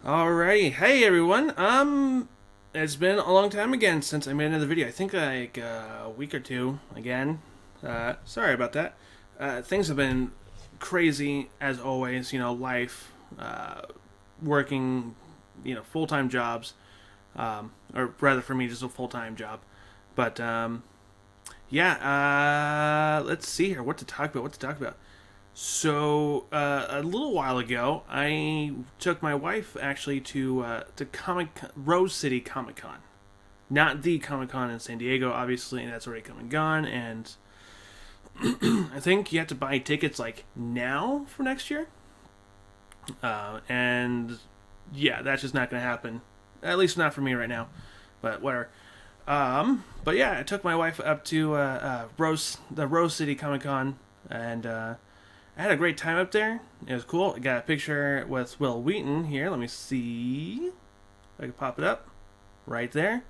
Alrighty, hey everyone. It's been a long time again since I made another video. I think like a week or two again. Sorry about that. Things have been crazy as always. Life, working, full-time jobs, or rather for me, just a full-time job. But yeah. Let's see here. What to talk about? So a little while ago, I took my wife actually to Rose City Comic Con, not the Comic Con in San Diego. Obviously, that's already come and gone, and I think you have to buy tickets like now for next year. And yeah, that's just not going to happen. At least not for me right now. But whatever. But yeah, I took my wife up to the Rose City Comic Con, and I had a great time up there. It was cool. I got a picture with Will Wheaton here. Let me see if I can pop it up. Right there.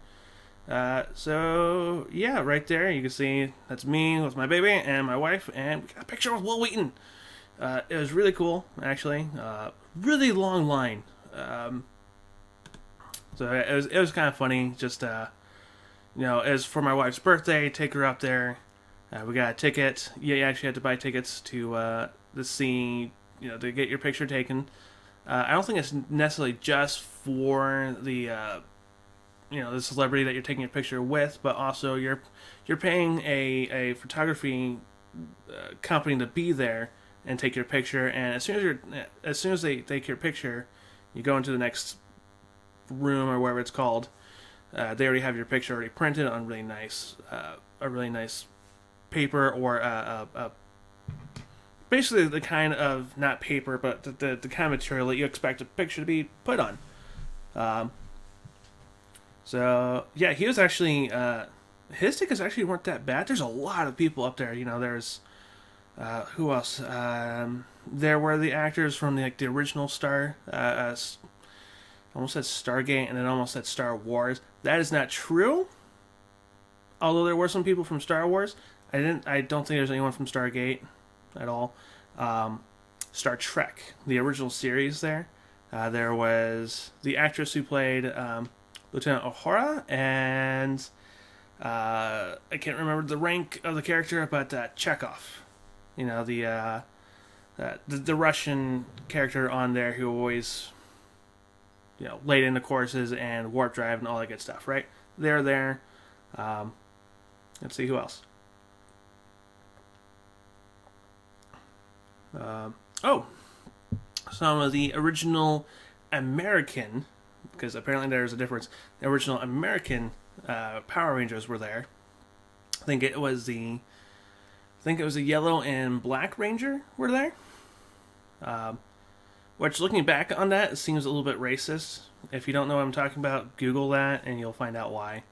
So, yeah, right there. You can see that's me with my baby and my wife. And we got a picture with Will Wheaton. It was really cool, actually. Really long line. So it was kind of funny. Just, it was for my wife's birthday. Take her up there. We got a ticket. Yeah, you actually had to buy tickets to see, to get your picture taken. I don't think it's necessarily just for the celebrity that you're taking your picture with, but also you're paying a photography company to be there and take your picture. And as soon as they take your picture, you go into the next room or whatever it's called. They already have your picture already printed on a really nice paper, or basically the kind of, not paper, but the kind of material that you expect a picture to be put on. So yeah, he was actually his tickets actually weren't that bad. There's a lot of people up there. There's who else? There were the actors from the original almost said Stargate and then almost said Star Wars. That is not true. Although there were some people from Star Wars, I don't think there's anyone from Stargate at all. Star Trek, the original series there. There was the actress who played Lieutenant O'Hara, and I can't remember the rank of the character, but Chekhov. The Russian character on there who always laid into courses and warp drive and all that good stuff, right? They're there. Let's see who else. Oh, some of the original American, because apparently there's a difference. The original American Power Rangers were there. I think it was the Yellow and Black Ranger were there. Which, looking back on that, it seems a little bit racist. If you don't know what I'm talking about, Google that and you'll find out why.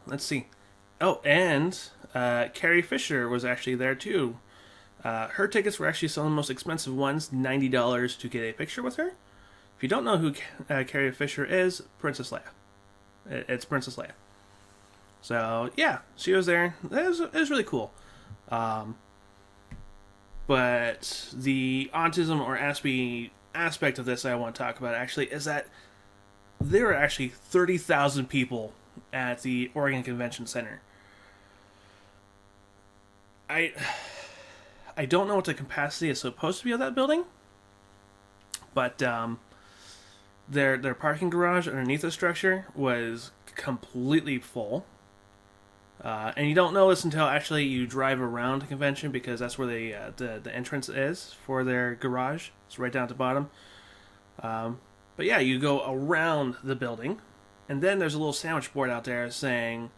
Let's see. Oh, and Carrie Fisher was actually there too. Her tickets were actually some of the most expensive ones, $90 to get a picture with her. If you don't know who Carrie Fisher is, Princess Leia. It's Princess Leia. So, yeah, she was there. It was really cool. But the autism or aspect of this I want to talk about actually is that there are actually 30,000 people at the Oregon Convention Center. I don't know what the capacity is supposed to be of that building, but their parking garage underneath the structure was completely full. And you don't know this until actually you drive around the convention, because that's where the entrance is for their garage. It's right down at the bottom. But yeah, you go around the building, and then there's a little sandwich board out there saying,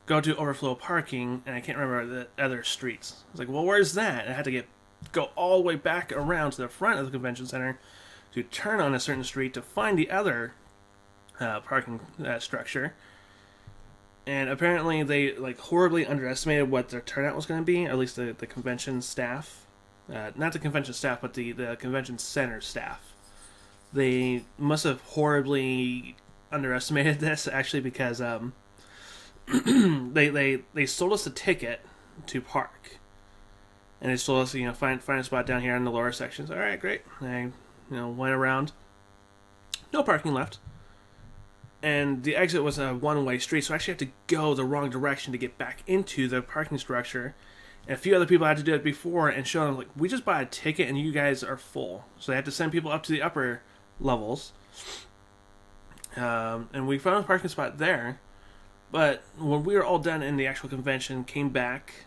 go to overflow parking, and I can't remember the other streets. I was like, well, where's that? And I had to go all the way back around to the front of the convention center to turn on a certain street to find the other parking structure. And apparently they horribly underestimated what their turnout was going to be, at least the convention staff. Not the convention staff, but the convention center staff. They must have horribly underestimated this, actually, because they sold us a ticket to park. And they told us, find a spot down here in the lower sections. All right, great. And went around. No parking left. And the exit was a one-way street, so I actually had to go the wrong direction to get back into the parking structure. And a few other people had to do it before and show them, like, we just bought a ticket and you guys are full. So they had to send people up to the upper levels. And we found a parking spot there. But when we were all done in the actual convention, came back,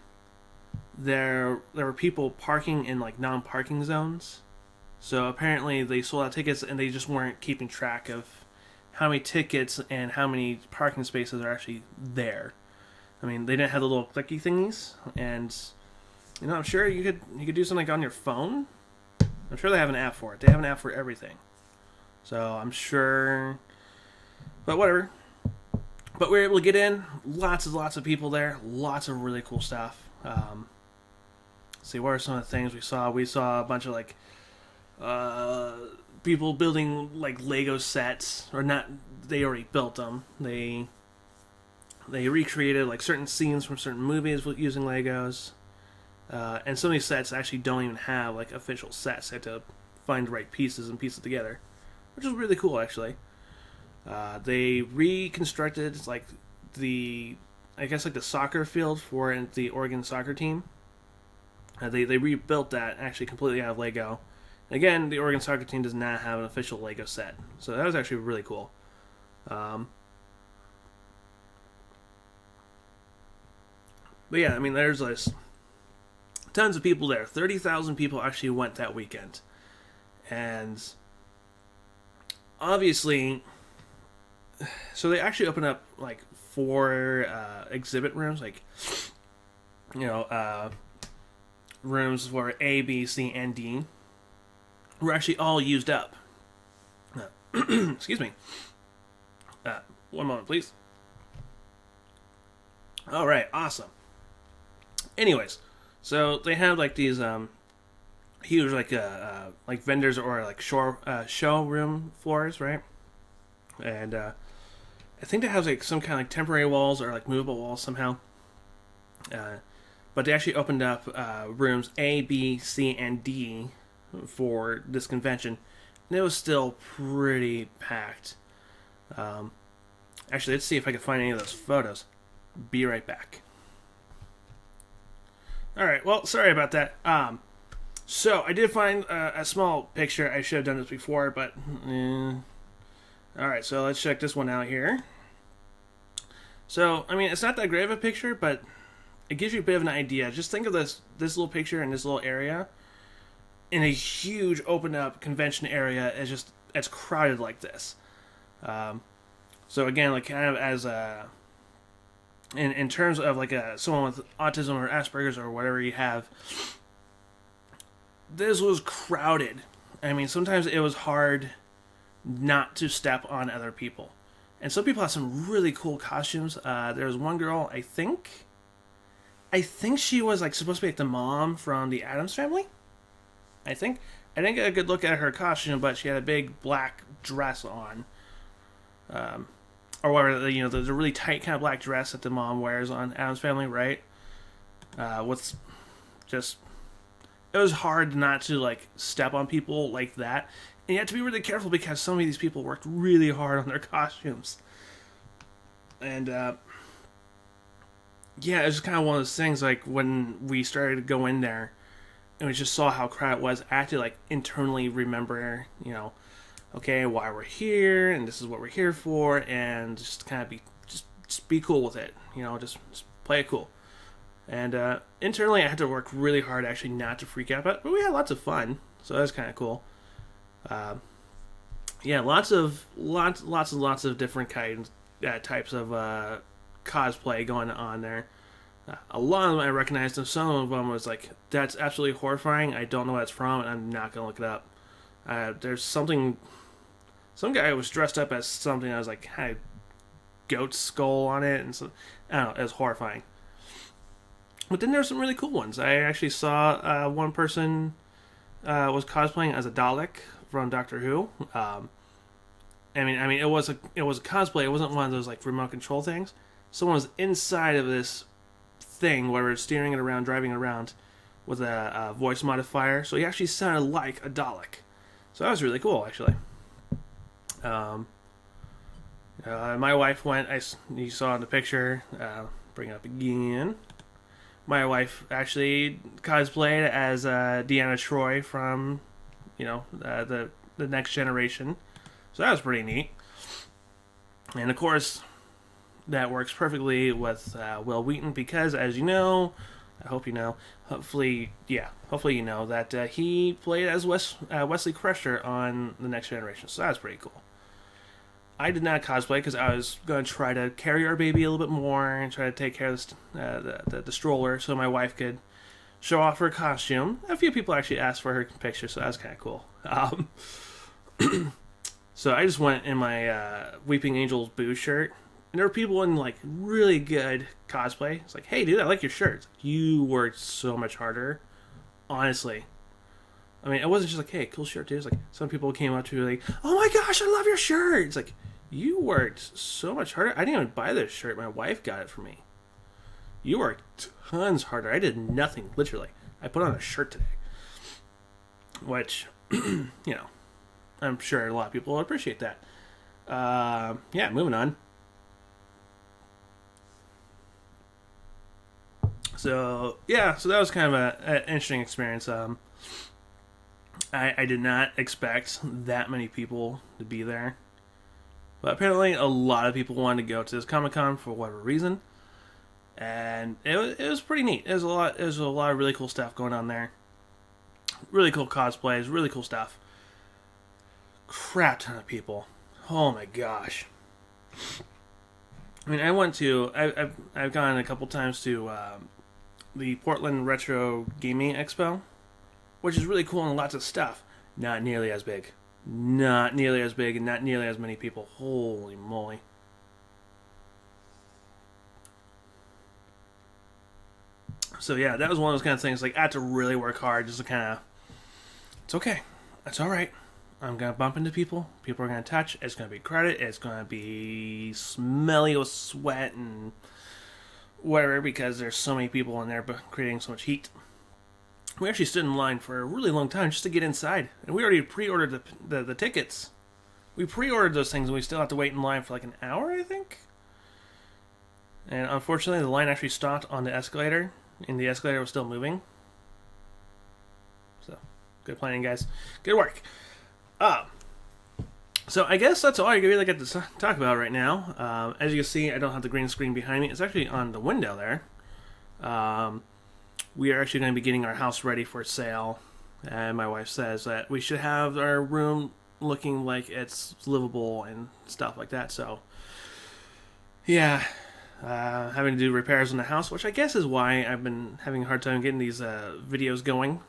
there were people parking in, like, non-parking zones. So apparently they sold out tickets and they just weren't keeping track of how many tickets and how many parking spaces are actually there. I mean, they didn't have the little clicky thingies, and I'm sure you could do something like on your phone. I'm sure they have an app for it. They have an app for everything. So I'm sure, but whatever. But we were able to get in. Lots of people there. Lots of really cool stuff. See, what are some of the things we saw? We saw a bunch of like people building like Lego sets, or not. They already built them. They recreated like certain scenes from certain movies using Legos, and some of these sets actually don't even have like official sets. They have to find the right pieces and piece it together, which is really cool actually. They reconstructed like the soccer field for the Oregon soccer team. They rebuilt that actually completely out of Lego. Again, the Oregon soccer team does not have an official Lego set, so that was actually really cool. But yeah, I mean, there's tons of people there. 30,000 people actually went that weekend, and obviously, so they actually opened up like 4 exhibit rooms, like rooms for A, B, C, and D. Were actually all used up. Excuse me. One moment, please. All right, awesome. Anyways, so they have like these huge like vendors or like showroom floors, right? And I think they have like some kind of like temporary walls or like movable walls somehow. But they actually opened up rooms A, B, C, and D for this convention, and it was still pretty packed. Actually, let's see if I can find any of those photos. Be right back. Alright, well, sorry about that. So, I did find a small picture. I should have done this before, but alright, so let's check this one out here. So, I mean, it's not that great of a picture, but it gives you a bit of an idea. Just think of this little picture in this little area in a huge open up convention area. It's crowded like this. So again, like kind of as in terms of like someone with autism or Asperger's or whatever you have, this was crowded. I mean, sometimes it was hard not to step on other people. And some people have some really cool costumes. There was one girl, I think she was like supposed to be like the mom from the Addams Family. I didn't get a good look at her costume, but she had a big black dress on. Or whatever, the really tight kind of black dress that the mom wears on Addams Family, right? It was hard not to like step on people like that. And you have to be really careful because some of these people worked really hard on their costumes. And, yeah, it was just kind of one of those things, like, when we started to go in there, and we just saw how crowded it was, I had to, like, internally remember, okay, why we're here, and this is what we're here for, and just kind of just be cool with it, just play it cool. And, internally, I had to work really hard, actually, not to freak out, but we had lots of fun, so that was kind of cool. Yeah, lots of different types of cosplay going on there. A lot of them I recognized, and some of them was like, that's absolutely horrifying. I don't know what it's from, and I'm not gonna look it up. There's some guy was dressed up as something that was like had a goat skull on it, and so I don't know, it was horrifying. But then there were some really cool ones. I actually saw one person was cosplaying as a Dalek from Doctor Who. I mean, it was a cosplay. It wasn't one of those like remote control things. Someone was inside of this thing where we're steering it around, driving it around with a voice modifier. So he actually sounded like a Dalek. So that was really cool, actually. My wife went. You saw in the picture. Bring it up again. My wife actually cosplayed as Deanna Troi from, the Next Generation. So that was pretty neat. And of course, that works perfectly with Will Wheaton because, as you know, I hope you know, hopefully you know that he played as Wesley Crusher on the Next Generation. So that's pretty cool. I did not cosplay because I was going to try to carry our baby a little bit more and try to take care of the stroller so my wife could show off her costume. A few people actually asked for her picture, so that was kind of cool. So I just went in my Weeping Angels Boo shirt. And there were people in like really good cosplay. It's like, hey dude, I like your shirt. Like, you worked so much harder. Honestly. I mean, it wasn't just like, hey, cool shirt, dude. It's like, some people came up to me like, oh my gosh, I love your shirt. It's like, you worked so much harder. I didn't even buy this shirt. My wife got it for me. You worked tons harder. I did nothing, literally. I put on a shirt today. Which, I'm sure a lot of people will appreciate that. Moving on. So that was kind of an interesting experience. I did not expect that many people to be there. But apparently a lot of people wanted to go to this Comic-Con for whatever reason. And it was pretty neat. There's a lot of really cool stuff going on there. Really cool cosplays, really cool stuff. Crap ton of people. Oh my gosh. I mean, I've gone a couple times to the Portland Retro Gaming Expo, which is really cool and lots of stuff. Not nearly as big. Not nearly as big and not nearly as many people. Holy moly. So yeah, that was one of those kind of things. Like, I had to really work hard just to kind of... It's okay. It's alright. I'm going to bump into people. People are going to touch. It's going to be crowded. It's going to be smelly with sweat and whatever because there's so many people in there creating so much heat. We actually stood in line for a really long time just to get inside. And we already pre-ordered the tickets. We pre-ordered those things and we still have to wait in line for like an hour, I think. And unfortunately, the line actually stopped on the escalator. And the escalator was still moving. So, good planning, guys. Good work. So I guess that's all I really get to talk about right now. As you can see, I don't have the green screen behind me. It's actually on the window there. We are actually going to be getting our house ready for sale. And my wife says that we should have our room looking like it's livable and stuff like that. So, yeah. Having to do repairs on the house, which I guess is why I've been having a hard time getting these videos going.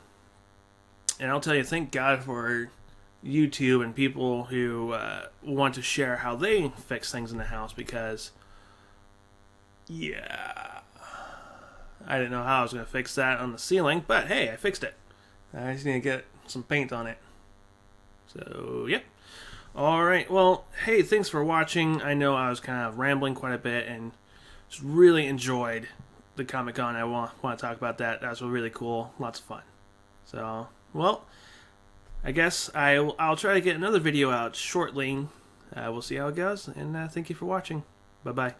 And I'll tell you, thank God for YouTube and people who want to share how they fix things in the house because, I didn't know how I was going to fix that on the ceiling, but hey, I fixed it. I just need to get some paint on it. So, yep. Alright, well, hey, thanks for watching. I know I was kind of rambling quite a bit and just really enjoyed the Comic-Con. I want to talk about that. That was really cool. Lots of fun. So, well, I guess I'll try to get another video out shortly. We'll see how it goes, and thank you for watching. Bye-bye.